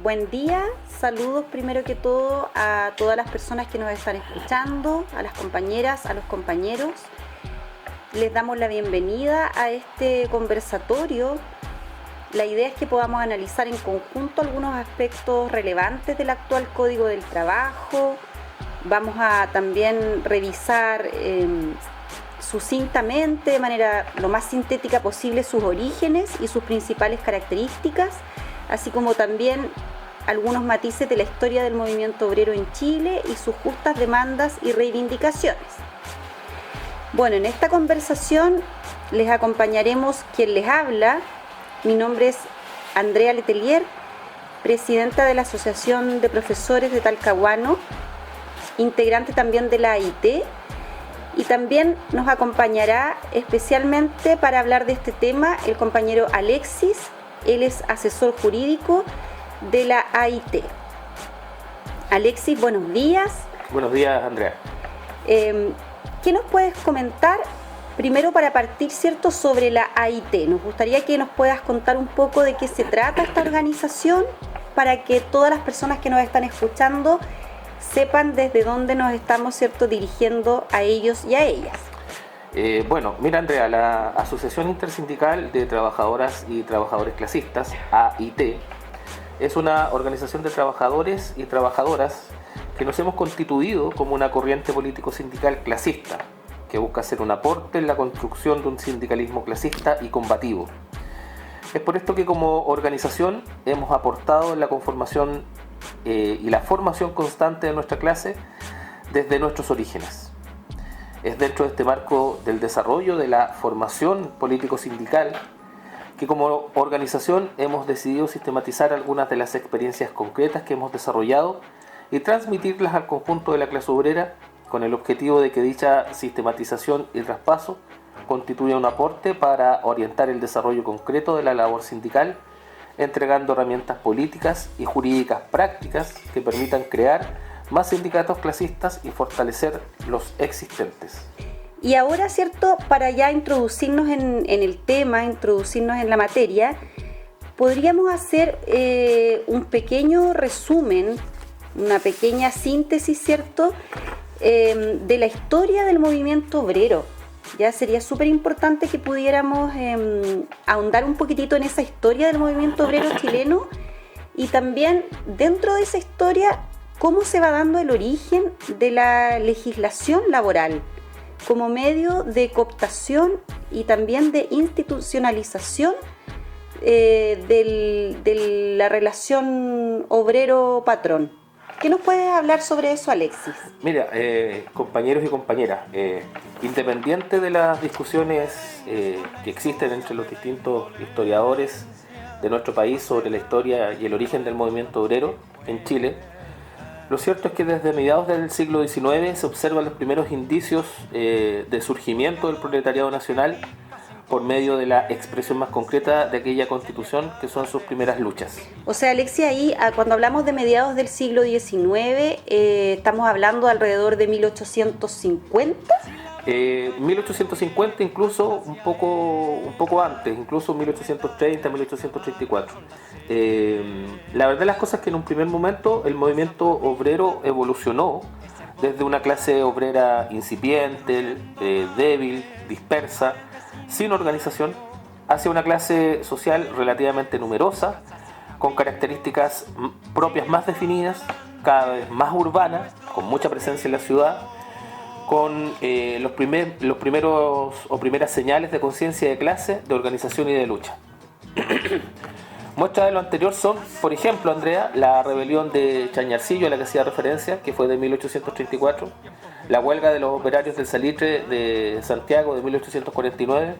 Buen día, saludos primero que todo a todas las personas que nos están escuchando, a las compañeras, a los compañeros. Les damos la bienvenida a este conversatorio. La idea es que podamos analizar en conjunto algunos aspectos relevantes del actual Código del Trabajo. Vamos a también revisar sucintamente, de manera lo más sintética posible, sus orígenes y sus principales características, así como también algunos matices de la historia del movimiento obrero en Chile y sus justas demandas y reivindicaciones. Bueno, en esta conversación les acompañaremos quien les habla. Mi nombre es Andrea Letelier, presidenta de la Asociación de Profesores de Talcahuano, integrante también de la AIT, y también nos acompañará especialmente para hablar de este tema el compañero Alexis. Él es asesor jurídico de la AIT. Alexis, buenos días. Buenos días, Andrea. ¿Qué nos puedes comentar? Primero, para partir, ¿cierto?, sobre la AIT. Nos gustaría que nos puedas contar un poco de qué se trata esta organización, para que todas las personas que nos están escuchando sepan desde dónde nos estamos, ¿cierto?, dirigiendo a ellos y a ellas. Bueno, mira, Andrea, la Asociación Intersindical de Trabajadoras y Trabajadores Clasistas, AIT, es una organización de trabajadores y trabajadoras que nos hemos constituido como una corriente político-sindical clasista, que busca hacer un aporte en la construcción de un sindicalismo clasista y combativo. Es por esto que como organización hemos aportado en la conformación y la formación constante de nuestra clase desde nuestros orígenes. Es dentro de este marco del desarrollo de la formación político-sindical que como organización hemos decidido sistematizar algunas de las experiencias concretas que hemos desarrollado y transmitirlas al conjunto de la clase obrera, con el objetivo de que dicha sistematización y traspaso constituya un aporte para orientar el desarrollo concreto de la labor sindical, entregando herramientas políticas y jurídicas prácticas que permitan crear más sindicatos clasistas y fortalecer los existentes. Y ahora, ¿cierto?, para ya introducirnos en el tema, introducirnos en la materia, podríamos hacer un pequeño resumen, una pequeña síntesis, ¿cierto?, de la historia del movimiento obrero. Ya sería súper importante que pudiéramos ahondar un poquitito en esa historia del movimiento obrero chileno, y también dentro de esa historia cómo se va dando el origen de la legislación laboral como medio de cooptación y también de institucionalización de la relación obrero-patrón. ¿Qué nos puedes hablar sobre eso, Alexis? Mira, compañeros y compañeras, independiente de las discusiones que existen entre los distintos historiadores de nuestro país sobre la historia y el origen del movimiento obrero en Chile, lo cierto es que desde mediados del siglo XIX se observan los primeros indicios de surgimiento del proletariado nacional por medio de la expresión más concreta de aquella constitución que son sus primeras luchas. O sea, Alexia, ahí cuando hablamos de mediados del siglo XIX, estamos hablando alrededor de 1850. 1850, incluso un poco antes, incluso 1830, 1834. La verdad de las cosas es que en un primer momento el movimiento obrero evolucionó desde una clase obrera incipiente, débil, dispersa, sin organización, hacia una clase social relativamente numerosa, con características propias más definidas, cada vez más urbana, con mucha presencia en la ciudad, con los primeros o primeras señales de conciencia de clase, de organización y de lucha. Muestras de lo anterior son, por ejemplo, Andrea, la rebelión de Chañarcillo a la que hacía referencia, que fue de 1834, la huelga de los operarios del salitre de Santiago de 1849,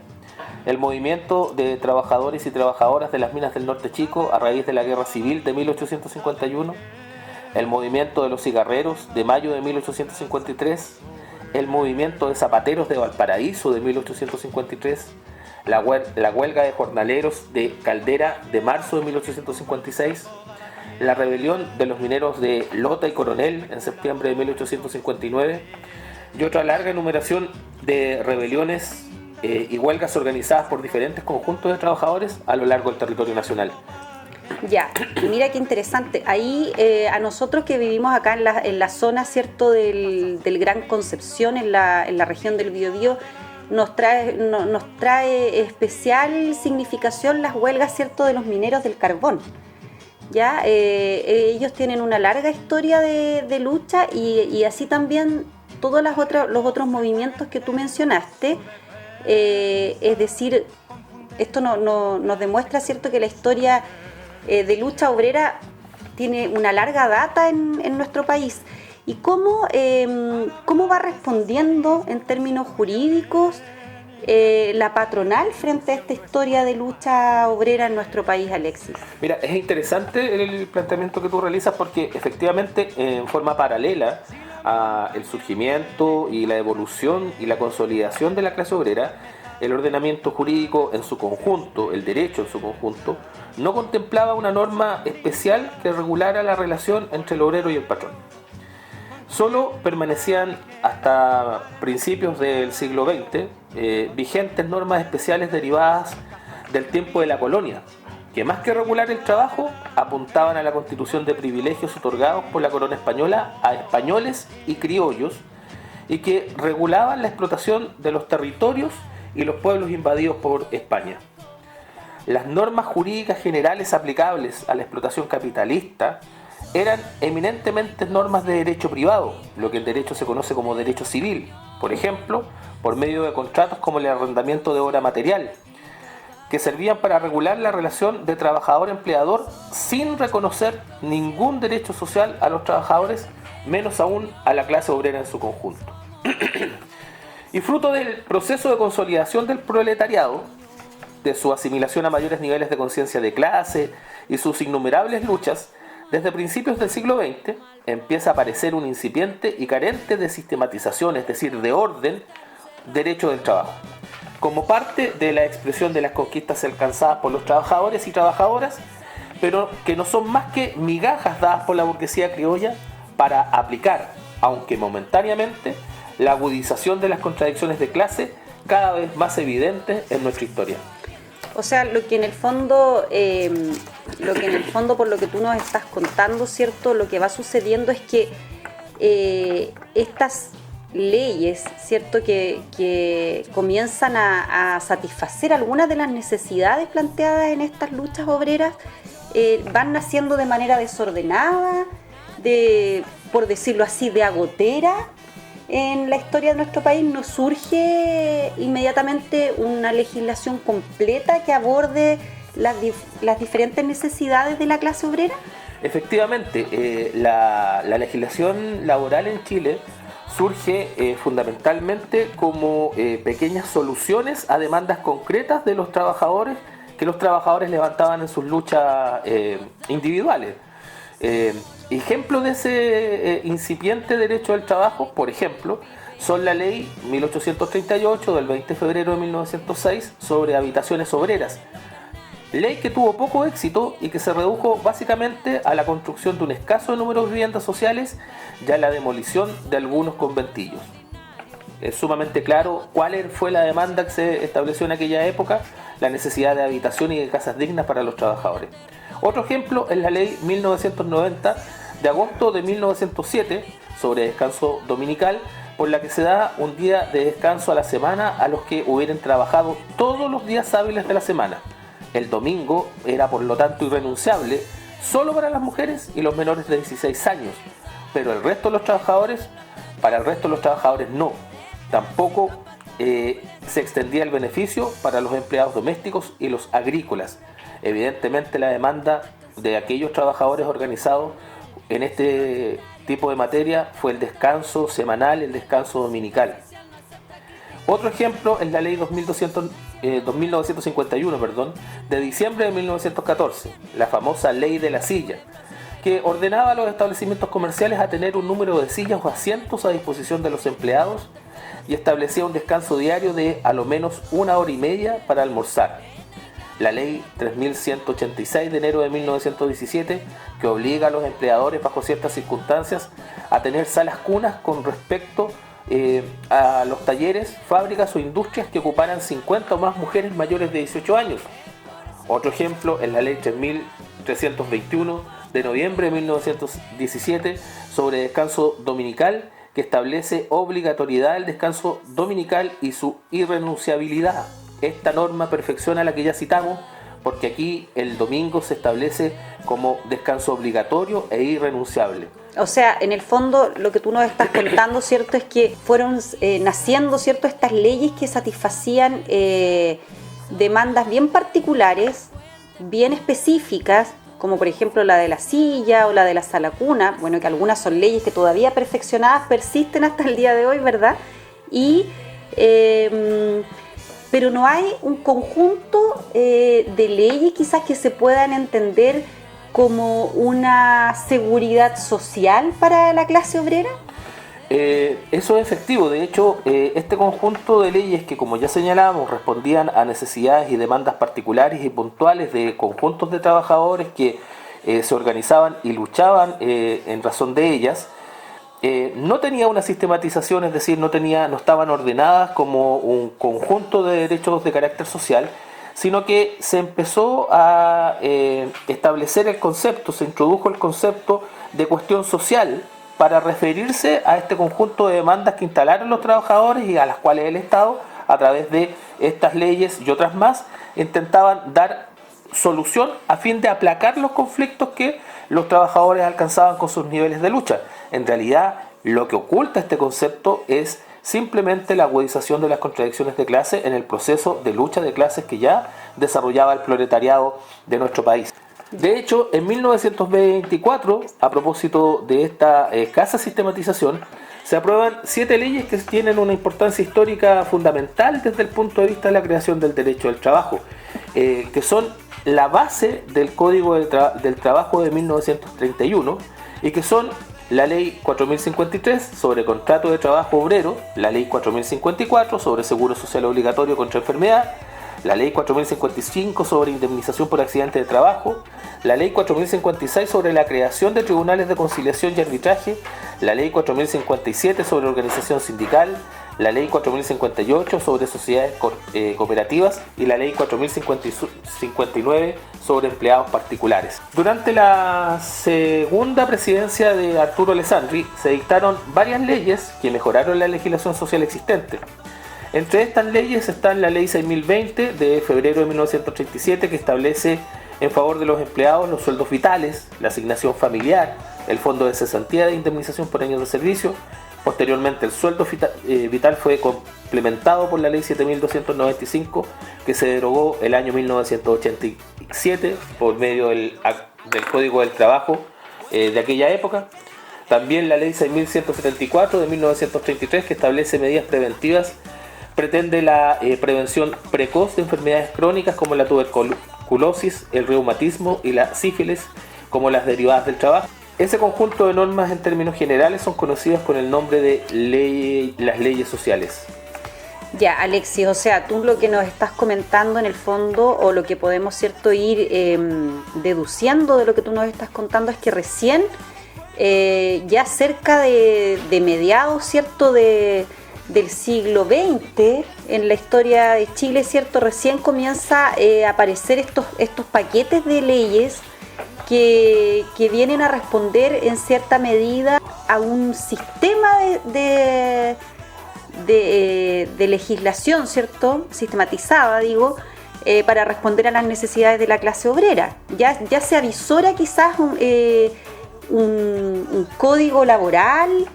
el movimiento de trabajadores y trabajadoras de las minas del Norte Chico a raíz de la Guerra Civil de 1851, el movimiento de los cigarreros de mayo de 1853, el movimiento de zapateros de Valparaíso de 1853, la huelga de jornaleros de Caldera de marzo de 1856, la rebelión de los mineros de Lota y Coronel en septiembre de 1859 y otra larga enumeración de rebeliones y huelgas organizadas por diferentes conjuntos de trabajadores a lo largo del territorio nacional. Ya, mira qué interesante. Ahí a nosotros que vivimos acá en la zona, ¿cierto?, del Gran Concepción, en la región del Biobío, nos trae especial significación las huelgas, ¿cierto?, de los mineros del carbón. ¿Ya? Ellos tienen una larga historia de lucha y así también todos los otros movimientos que tú mencionaste. Es decir, esto nos demuestra, ¿cierto?, que la historia de lucha obrera tiene una larga data en nuestro país. ¿Y cómo va respondiendo en términos jurídicos la patronal frente a esta historia de lucha obrera en nuestro país, Alexis? Mira, es interesante el planteamiento que tú realizas porque efectivamente en forma paralela al surgimiento y la evolución y la consolidación de la clase obrera, el ordenamiento jurídico en su conjunto, el derecho en su conjunto, no contemplaba una norma especial que regulara la relación entre el obrero y el patrón. Solo permanecían hasta principios del siglo XX vigentes normas especiales derivadas del tiempo de la colonia, que más que regular el trabajo, apuntaban a la constitución de privilegios otorgados por la corona española a españoles y criollos, y que regulaban la explotación de los territorios y los pueblos invadidos por España. Las normas jurídicas generales aplicables a la explotación capitalista eran eminentemente normas de derecho privado, lo que en derecho se conoce como derecho civil, por ejemplo, por medio de contratos como el arrendamiento de obra material, que servían para regular la relación de trabajador-empleador sin reconocer ningún derecho social a los trabajadores, menos aún a la clase obrera en su conjunto. Y fruto del proceso de consolidación del proletariado, de su asimilación a mayores niveles de conciencia de clase y sus innumerables luchas, desde principios del siglo XX empieza a aparecer un incipiente y carente de sistematización, es decir, de orden, derecho del trabajo, como parte de la expresión de las conquistas alcanzadas por los trabajadores y trabajadoras, pero que no son más que migajas dadas por la burguesía criolla para aplicar, aunque momentáneamente, la agudización de las contradicciones de clase cada vez más evidentes en nuestra historia. O sea, lo que en el fondo, por lo que tú nos estás contando, ¿cierto?, lo que va sucediendo es que estas leyes, ¿cierto?, que comienzan a satisfacer algunas de las necesidades planteadas en estas luchas obreras, van naciendo de manera desordenada, por decirlo así, de agotera. En la historia de nuestro país no surge inmediatamente una legislación completa que aborde las diferentes necesidades de la clase obrera. Efectivamente, la legislación laboral en Chile surge fundamentalmente como pequeñas soluciones a demandas concretas de los trabajadores que los trabajadores levantaban en sus luchas individuales. Ejemplo de ese incipiente derecho al trabajo, por ejemplo, son la ley 1838 del 20 de febrero de 1906 sobre habitaciones obreras, ley que tuvo poco éxito y que se redujo básicamente a la construcción de un escaso número de viviendas sociales y a la demolición de algunos conventillos. Es sumamente claro cuál fue la demanda que se estableció en aquella época, la necesidad de habitación y de casas dignas para los trabajadores. Otro ejemplo es la ley 1990 de agosto de 1907 sobre descanso dominical, por la que se da un día de descanso a la semana a los que hubieran trabajado todos los días hábiles de la semana. El domingo era por lo tanto irrenunciable solo para las mujeres y los menores de 16 años, pero para el resto de los trabajadores no. Tampoco se extendía el beneficio para los empleados domésticos y los agrícolas. Evidentemente la demanda de aquellos trabajadores organizados en este tipo de materia fue el descanso semanal, el descanso dominical. Otro ejemplo es la ley 2951 de diciembre de 1914, la famosa ley de la silla, que ordenaba a los establecimientos comerciales a tener un número de sillas o asientos a disposición de los empleados y establecía un descanso diario de a lo menos 1 hora y media para almorzar. La ley 3186 de enero de 1917, que obliga a los empleadores bajo ciertas circunstancias a tener salas cunas con respecto a los talleres, fábricas o industrias que ocuparan 50 o más mujeres mayores de 18 años. Otro ejemplo es la ley 321 de noviembre de 1917 sobre descanso dominical, que establece obligatoriedad del descanso dominical y su irrenunciabilidad. Esta norma perfecciona la que ya citamos, porque aquí el domingo se establece como descanso obligatorio e irrenunciable. O sea, en el fondo lo que tú nos estás contando, ¿cierto?, es que fueron naciendo, ¿cierto?, estas leyes que satisfacían demandas bien particulares, bien específicas, como por ejemplo la de la silla o la de la sala cuna, bueno, que algunas son leyes que todavía perfeccionadas persisten hasta el día de hoy, ¿verdad? Y pero no hay un conjunto de leyes quizás que se puedan entender como una seguridad social para la clase obrera. Eso es efectivo. De hecho, este conjunto de leyes que, como ya señalábamos, respondían a necesidades y demandas particulares y puntuales de conjuntos de trabajadores que se organizaban y luchaban en razón de ellas, no tenía una sistematización, es decir, no estaban ordenadas como un conjunto de derechos de carácter social, sino que se empezó a establecer el concepto, se introdujo el concepto de cuestión social para referirse a este conjunto de demandas que instalaron los trabajadores y a las cuales el Estado, a través de estas leyes y otras más, intentaban dar solución a fin de aplacar los conflictos que los trabajadores alcanzaban con sus niveles de lucha. En realidad, lo que oculta este concepto es simplemente la agudización de las contradicciones de clase en el proceso de lucha de clases que ya desarrollaba el proletariado de nuestro país. De hecho, en 1924, a propósito de esta escasa sistematización, se aprueban 7 leyes que tienen una importancia histórica fundamental desde el punto de vista de la creación del derecho del trabajo, que son la base del Código del Trabajo de 1931 y que son la Ley 4053 sobre contrato de trabajo obrero, la Ley 4054 sobre seguro social obligatorio contra enfermedad, la Ley 4055 sobre indemnización por accidente de trabajo, la Ley 4056 sobre la creación de tribunales de conciliación y arbitraje, la Ley 4057 sobre organización sindical, la Ley 4058 sobre sociedades cooperativas y la Ley 4059 sobre empleados particulares. Durante la segunda presidencia de Arturo Alessandri se dictaron varias leyes que mejoraron la legislación social existente. Entre estas leyes están la Ley 6020 de febrero de 1937, que establece en favor de los empleados los sueldos vitales, la asignación familiar, el fondo de cesantía de indemnización por años de servicio. Posteriormente, el sueldo vital fue complementado por la Ley 7295, que se derogó el año 1987 por medio del Código del Trabajo de aquella época. También la Ley 6174 de 1933, que establece medidas preventivas, pretende la prevención precoz de enfermedades crónicas como la tuberculosis, el reumatismo y la sífilis, como las derivadas del trabajo. Ese conjunto de normas en términos generales son conocidas con el nombre de las leyes sociales. Ya, Alexis, o sea, tú lo que nos estás comentando en el fondo, o lo que podemos, ¿cierto?, ir deduciendo de lo que tú nos estás contando, es que recién, ya cerca de mediados, ¿cierto?, del siglo XX, en la historia de Chile, ¿cierto?, recién comienza a aparecer estos paquetes de leyes que vienen a responder en cierta medida a un sistema de legislación, ¿cierto?, sistematizada, digo, para responder a las necesidades de la clase obrera. Ya se avisora quizás un código laboral,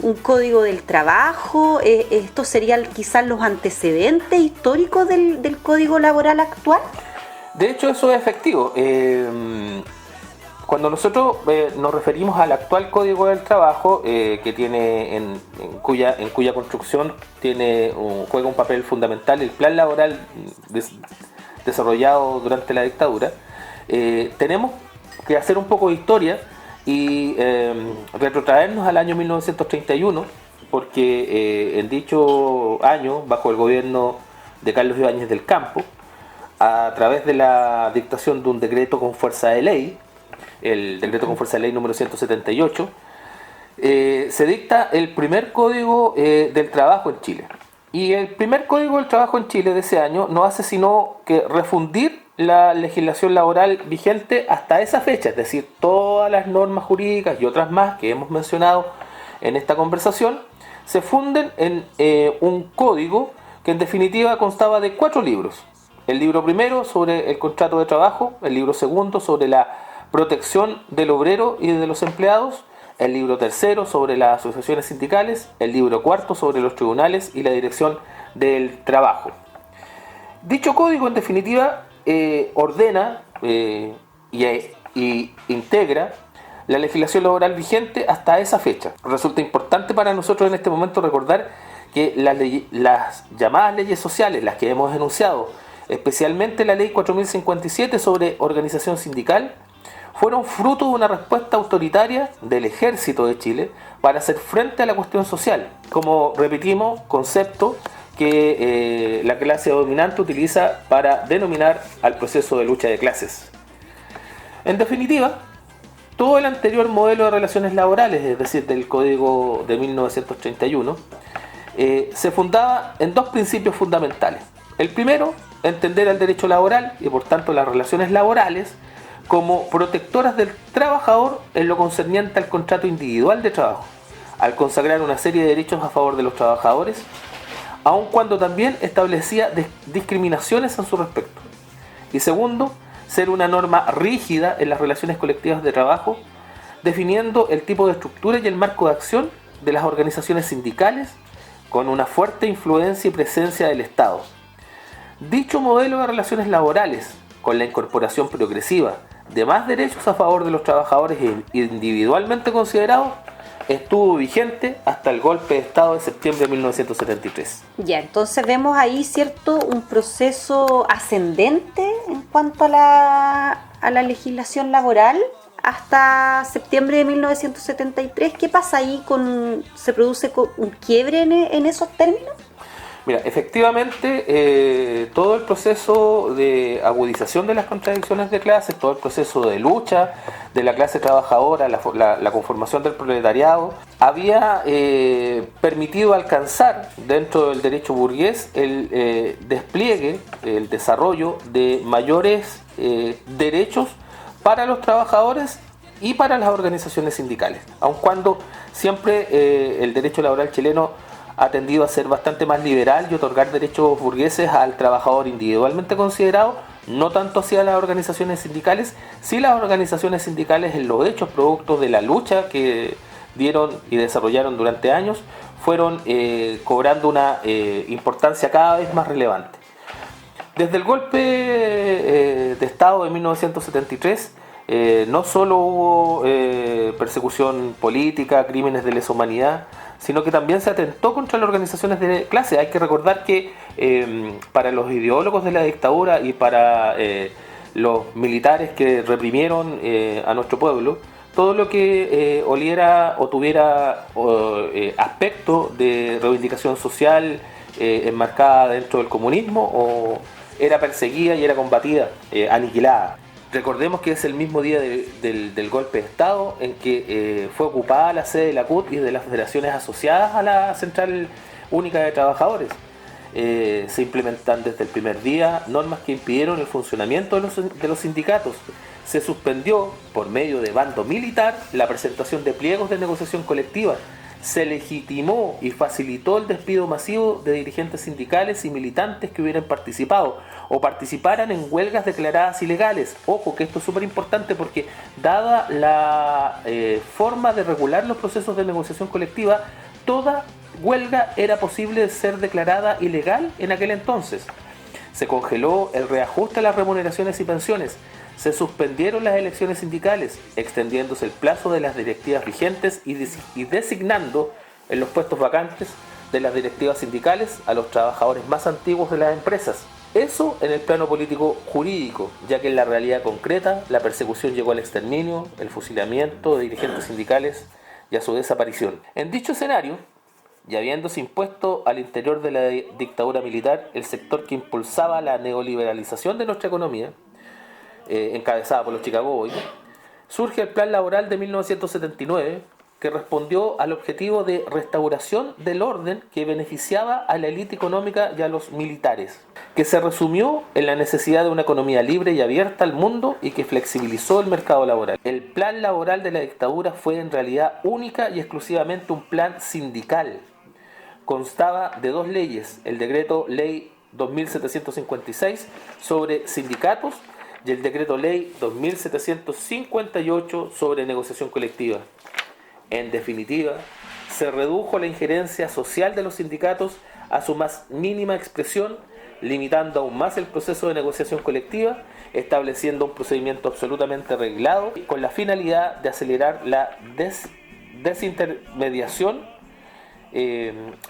un código del trabajo. ¿Estos serían quizás los antecedentes históricos del código laboral actual? De hecho, eso es efectivo. Cuando nosotros nos referimos al actual Código del Trabajo, que tiene en cuya construcción juega un papel fundamental el plan laboral desarrollado durante la dictadura, tenemos que hacer un poco de historia y retrotraernos al año 1931, porque en dicho año, bajo el gobierno de Carlos Ibáñez del Campo, a través de la dictación de un decreto con fuerza de ley, el decreto con fuerza de ley número 178, se dicta el primer código del trabajo en Chile. Y el primer código del trabajo en Chile de ese año no hace sino que refundir la legislación laboral vigente hasta esa fecha, es decir, todas las normas jurídicas y otras más que hemos mencionado en esta conversación, se funden en un código que en definitiva constaba de 4 libros. El libro primero sobre el contrato de trabajo, el libro segundo sobre la protección del obrero y de los empleados, el libro tercero sobre las asociaciones sindicales, el libro cuarto sobre los tribunales y la dirección del trabajo. Dicho código en definitiva ordena y integra la legislación laboral vigente hasta esa fecha. Resulta importante para nosotros en este momento recordar que las llamadas leyes sociales, las que hemos enunciado, especialmente la ley 4057 sobre organización sindical, fueron fruto de una respuesta autoritaria del Ejército de Chile para hacer frente a la cuestión social, como repetimos, concepto que la clase dominante utiliza para denominar al proceso de lucha de clases. En definitiva, todo el anterior modelo de relaciones laborales, es decir, del Código de 1931, se fundaba en 2 principios fundamentales. El primero, entender el derecho laboral y por tanto las relaciones laborales como protectoras del trabajador en lo concerniente al contrato individual de trabajo, al consagrar una serie de derechos a favor de los trabajadores, aun cuando también establecía discriminaciones en su respecto. Y segundo, ser una norma rígida en las relaciones colectivas de trabajo, definiendo el tipo de estructura y el marco de acción de las organizaciones sindicales con una fuerte influencia y presencia del Estado. Dicho modelo de relaciones laborales, con la incorporación progresiva de más derechos a favor de los trabajadores individualmente considerados, estuvo vigente hasta el golpe de Estado de septiembre de 1973. Ya, entonces vemos ahí, ¿cierto?, un proceso ascendente en cuanto a la legislación laboral hasta septiembre de 1973. ¿Qué pasa ahí? ¿Se produce un quiebre en esos términos? Mira, efectivamente, todo el proceso de agudización de las contradicciones de clases, todo el proceso de lucha de la clase trabajadora, la conformación del proletariado, había permitido alcanzar dentro del derecho burgués el despliegue, el desarrollo de mayores derechos para los trabajadores y para las organizaciones sindicales, aun cuando siempre el derecho laboral chileno ha tendido a ser bastante más liberal y otorgar derechos burgueses al trabajador individualmente considerado, no tanto hacia las organizaciones sindicales. Sí, las organizaciones sindicales, en los hechos productos de la lucha que dieron y desarrollaron durante años, fueron cobrando una importancia cada vez más relevante. Desde el golpe de Estado de 1973, no solo hubo persecución política, crímenes de lesa humanidad, sino que también se atentó contra las organizaciones de clase. Hay que recordar que para los ideólogos de la dictadura y para los militares que reprimieron a nuestro pueblo, todo lo que oliera o tuviera aspecto de reivindicación social enmarcada dentro del comunismo era perseguida y era combatida, aniquilada. Recordemos que es el mismo día del golpe de Estado en que fue ocupada la sede de la CUT y de las federaciones asociadas a la Central Única de Trabajadores. Se implementan desde el primer día normas que impidieron el funcionamiento de los sindicatos. Se suspendió, por medio de bando militar, la presentación de pliegos de negociación colectiva. Se legitimó y facilitó el despido masivo de dirigentes sindicales y militantes que hubieran participado o participaran en huelgas declaradas ilegales. Ojo, que esto es súper importante porque dada la forma de regular los procesos de negociación colectiva, toda huelga era posible de ser declarada ilegal en aquel entonces. Se congeló el reajuste a las remuneraciones y pensiones. Se suspendieron las elecciones sindicales, extendiéndose el plazo de las directivas vigentes y designando en los puestos vacantes de las directivas sindicales a los trabajadores más antiguos de las empresas. Eso en el plano político jurídico, ya que en la realidad concreta la persecución llegó al exterminio, el fusilamiento de dirigentes sindicales y a su desaparición. En dicho escenario, y habiéndose impuesto al interior de la dictadura militar el sector que impulsaba la neoliberalización de nuestra economía, encabezada por los Chicago Boys, surge el Plan Laboral de 1979, que respondió al objetivo de restauración del orden que beneficiaba a la élite económica y a los militares, que se resumió en la necesidad de una economía libre y abierta al mundo y que flexibilizó el mercado laboral. El plan laboral de la dictadura fue en realidad única y exclusivamente un plan sindical. Constaba de dos leyes, el decreto ley 2756 sobre sindicatos y el decreto ley 2758 sobre negociación colectiva. En definitiva, se redujo la injerencia social de los sindicatos a su más mínima expresión, limitando aún más el proceso de negociación colectiva, estableciendo un procedimiento absolutamente reglado con la finalidad de acelerar la desintermediación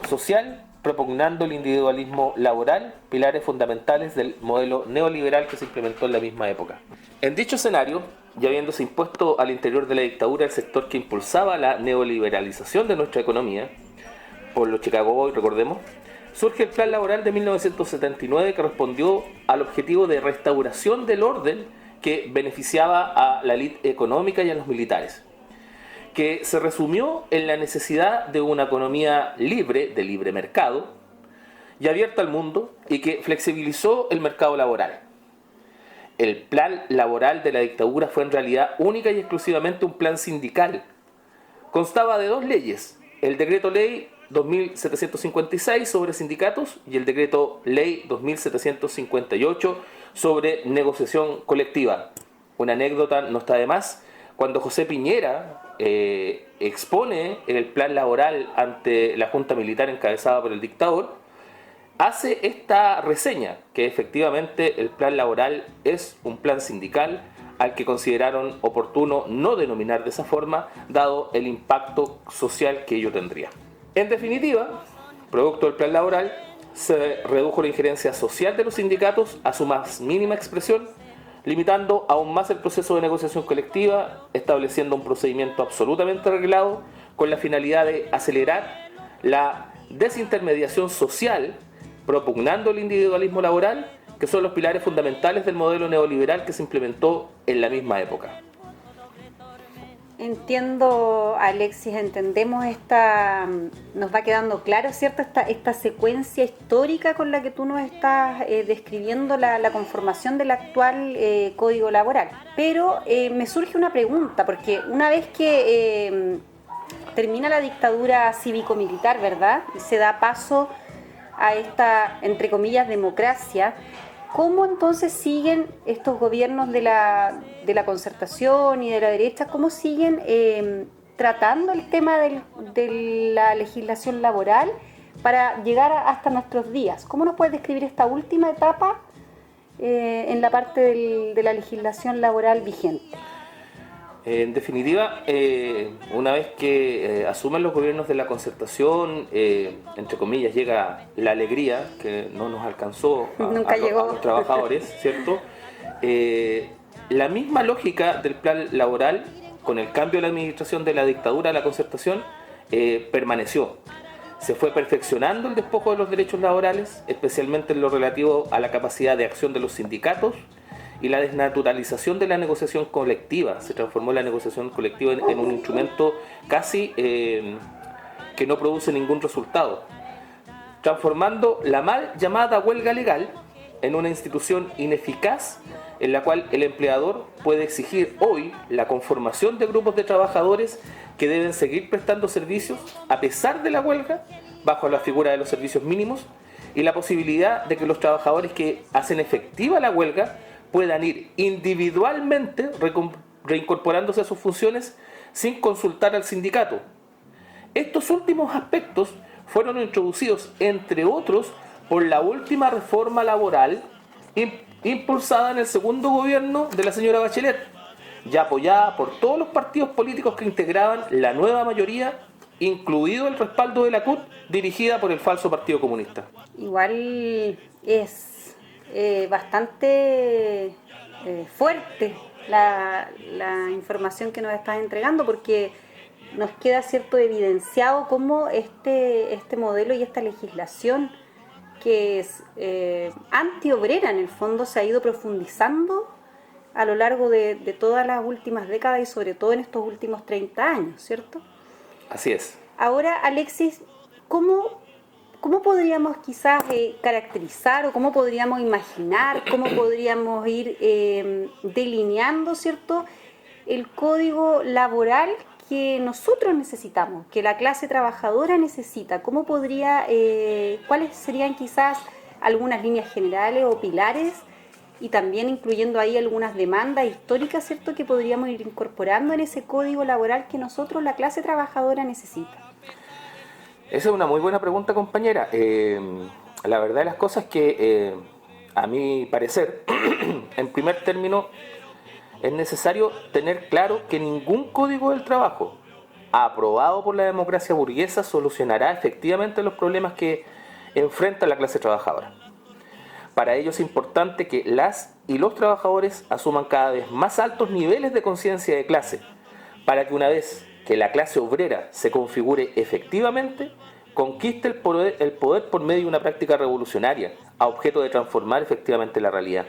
social, propugnando el individualismo laboral, pilares fundamentales del modelo neoliberal que se implementó en la misma época. En dicho escenario, ya habiéndose impuesto al interior de la dictadura el sector que impulsaba la neoliberalización de nuestra economía, por los Chicago Boys, recordemos, surge el Plan Laboral de 1979 que respondió al objetivo de restauración del orden que beneficiaba a la élite económica y a los militares, que se resumió en la necesidad de una economía libre, de libre mercado, y abierta al mundo, y que flexibilizó el mercado laboral. El plan laboral de la dictadura fue en realidad única y exclusivamente un plan sindical. Constaba de dos leyes, el decreto ley 2756 sobre sindicatos y el decreto ley 2758 sobre negociación colectiva. Una anécdota no está de más. Cuando José Piñera expone el plan laboral ante la Junta Militar encabezada por el dictador, hace esta reseña, que efectivamente el plan laboral es un plan sindical al que consideraron oportuno no denominar de esa forma, dado el impacto social que ello tendría. En definitiva, producto del plan laboral, se redujo la injerencia social de los sindicatos a su más mínima expresión, limitando aún más el proceso de negociación colectiva, estableciendo un procedimiento absolutamente reglado con la finalidad de acelerar la desintermediación social, propugnando el individualismo laboral, que son los pilares fundamentales del modelo neoliberal que se implementó en la misma época. Entiendo, Alexis, entendemos nos va quedando claro, ¿cierto? Esta secuencia histórica con la que tú nos estás describiendo la conformación del actual Código Laboral. Pero me surge una pregunta, porque una vez que termina la dictadura cívico-militar, ¿verdad? Y se da paso a esta, entre comillas, democracia, ¿cómo entonces siguen estos gobiernos de la concertación y de la derecha, cómo siguen tratando el tema de la legislación laboral para llegar hasta nuestros días? ¿Cómo nos puedes describir esta última etapa en la parte de la legislación laboral vigente? En definitiva, una vez que asumen los gobiernos de la concertación, entre comillas, llega la alegría que no nos alcanzó a los trabajadores, ¿cierto? La misma lógica del plan laboral, con el cambio de la administración de la dictadura a la concertación, permaneció. Se fue perfeccionando el despojo de los derechos laborales, especialmente en lo relativo a la capacidad de acción de los sindicatos, y la desnaturalización de la negociación colectiva. Se transformó la negociación colectiva en un instrumento casi que no produce ningún resultado, transformando la mal llamada huelga legal en una institución ineficaz en la cual el empleador puede exigir hoy la conformación de grupos de trabajadores que deben seguir prestando servicios a pesar de la huelga, bajo la figura de los servicios mínimos, y la posibilidad de que los trabajadores que hacen efectiva la huelga puedan ir individualmente reincorporándose a sus funciones sin consultar al sindicato. Estos últimos aspectos fueron introducidos, entre otros, por la última reforma laboral impulsada en el segundo gobierno de la señora Bachelet, ya apoyada por todos los partidos políticos que integraban la nueva mayoría, incluido el respaldo de la CUT, dirigida por el falso Partido Comunista. Igual es bastante fuerte la información que nos estás entregando, porque nos queda cierto evidenciado cómo este modelo y esta legislación que es antiobrera en el fondo se ha ido profundizando a lo largo de todas las últimas décadas y sobre todo en estos últimos 30 años, ¿cierto? Así es. Ahora, Alexis, ¿cómo podríamos quizás caracterizar o cómo podríamos imaginar, cómo podríamos ir delineando, ¿cierto?, el código laboral que nosotros necesitamos, que la clase trabajadora necesita? ¿Cuáles serían quizás algunas líneas generales o pilares, y también incluyendo ahí algunas demandas históricas, ¿cierto?, que podríamos ir incorporando en ese código laboral que nosotros, la clase trabajadora, necesita? Esa es una muy buena pregunta, compañera. La verdad de las cosas es que, a mi parecer, en primer término, es necesario tener claro que ningún código del trabajo aprobado por la democracia burguesa solucionará efectivamente los problemas que enfrenta la clase trabajadora. Para ello es importante que las y los trabajadores asuman cada vez más altos niveles de conciencia de clase, para que una vez que la clase obrera se configure efectivamente, conquiste el poder por medio de una práctica revolucionaria, a objeto de transformar efectivamente la realidad.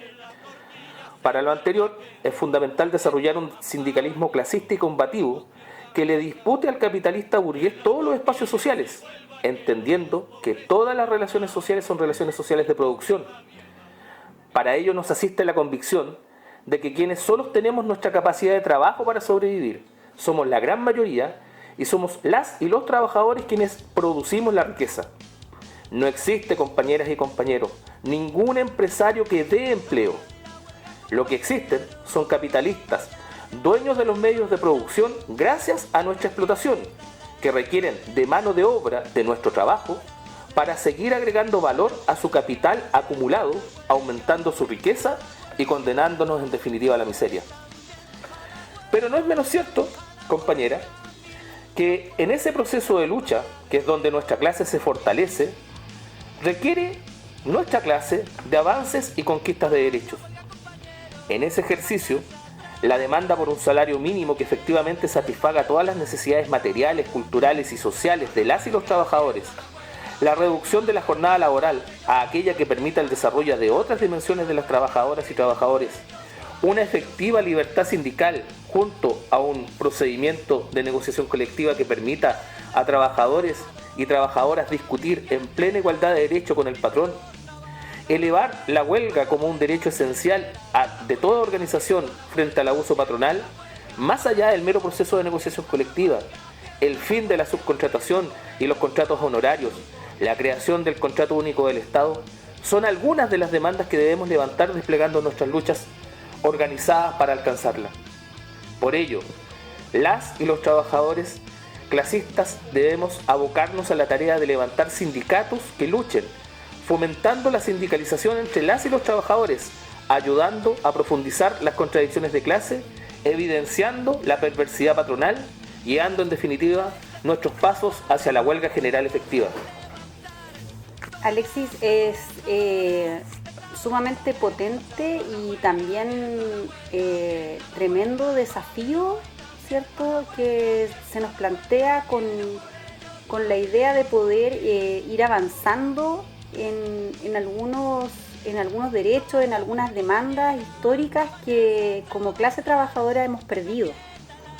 Para lo anterior, es fundamental desarrollar un sindicalismo clasista y combativo que le dispute al capitalista burgués todos los espacios sociales, entendiendo que todas las relaciones sociales son relaciones sociales de producción. Para ello nos asiste la convicción de que quienes solo tenemos nuestra capacidad de trabajo para sobrevivir, somos la gran mayoría y somos las y los trabajadores quienes producimos la riqueza. No existe, compañeras y compañeros, ningún empresario que dé empleo. Lo que existen son capitalistas, dueños de los medios de producción gracias a nuestra explotación, que requieren de mano de obra de nuestro trabajo para seguir agregando valor a su capital acumulado, aumentando su riqueza y condenándonos en definitiva a la miseria. Pero no es menos cierto, compañera, que en ese proceso de lucha, que es donde nuestra clase se fortalece, requiere nuestra clase de avances y conquistas de derechos. En ese ejercicio, la demanda por un salario mínimo que efectivamente satisfaga todas las necesidades materiales, culturales y sociales de las y los trabajadores, la reducción de la jornada laboral a aquella que permita el desarrollo de otras dimensiones de las trabajadoras y trabajadores, una efectiva libertad sindical junto a un procedimiento de negociación colectiva que permita a trabajadores y trabajadoras discutir en plena igualdad de derecho con el patrón, elevar la huelga como un derecho esencial de toda organización frente al abuso patronal, más allá del mero proceso de negociación colectiva, el fin de la subcontratación y los contratos honorarios, la creación del contrato único del Estado, son algunas de las demandas que debemos levantar desplegando nuestras luchas organizadas para alcanzarla. Por ello, las y los trabajadores clasistas debemos abocarnos a la tarea de levantar sindicatos que luchen, fomentando la sindicalización entre las y los trabajadores, ayudando a profundizar las contradicciones de clase, evidenciando la perversidad patronal, guiando en definitiva nuestros pasos hacia la huelga general efectiva. Alexis, es sumamente potente y también tremendo desafío, ¿cierto?, que se nos plantea con la idea de poder ir avanzando en algunos derechos, en algunas demandas históricas que como clase trabajadora hemos perdido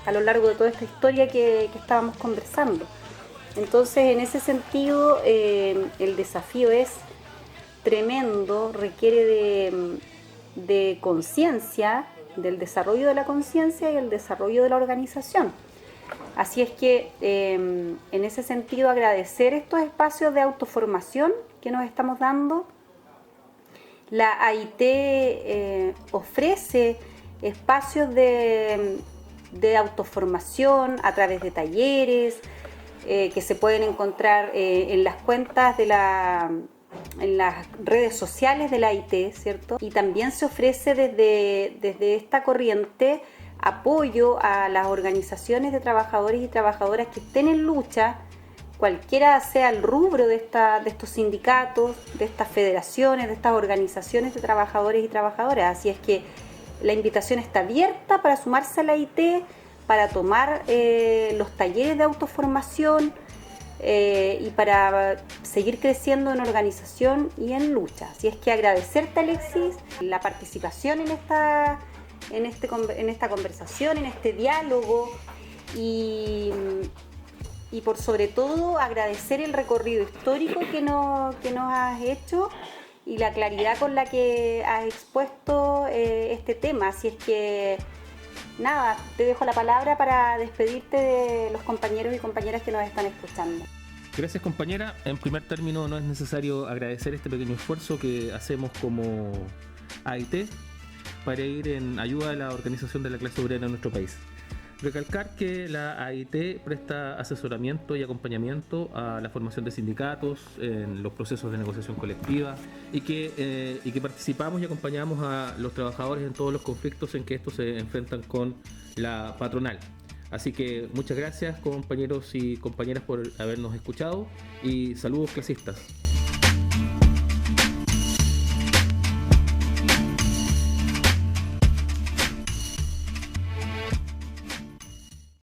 a lo largo de toda esta historia que estábamos conversando. Entonces, en ese sentido, el desafío es tremendo, requiere de conciencia, del desarrollo de la conciencia y el desarrollo de la organización. Así es que, en ese sentido, agradecer estos espacios de autoformación que nos estamos dando. La AIT ofrece espacios de autoformación a través de talleres que se pueden encontrar en las cuentas en las redes sociales de la AIT, ¿cierto? Y también se ofrece desde esta corriente apoyo a las organizaciones de trabajadores y trabajadoras que estén en lucha, cualquiera sea el rubro de estos sindicatos, de estas federaciones, de estas organizaciones de trabajadores y trabajadoras. Así es que la invitación está abierta para sumarse a la AIT, para tomar los talleres de autoformación y para seguir creciendo en organización y en lucha. Así es que agradecerte, Alexis, la participación en esta conversación, en este diálogo, y y por sobre todo agradecer el recorrido histórico que nos has hecho y la claridad con la que has expuesto este tema. Así es que nada, te dejo la palabra para despedirte de los compañeros y compañeras que nos están escuchando. Gracias, compañera. En primer término, no es necesario agradecer este pequeño esfuerzo que hacemos como AIT para ir en ayuda a la organización de la clase obrera en nuestro país. Recalcar que la AIT presta asesoramiento y acompañamiento a la formación de sindicatos en los procesos de negociación colectiva y que participamos y acompañamos a los trabajadores en todos los conflictos en que estos se enfrentan con la patronal. Así que muchas gracias, compañeros y compañeras, por habernos escuchado y saludos clasistas.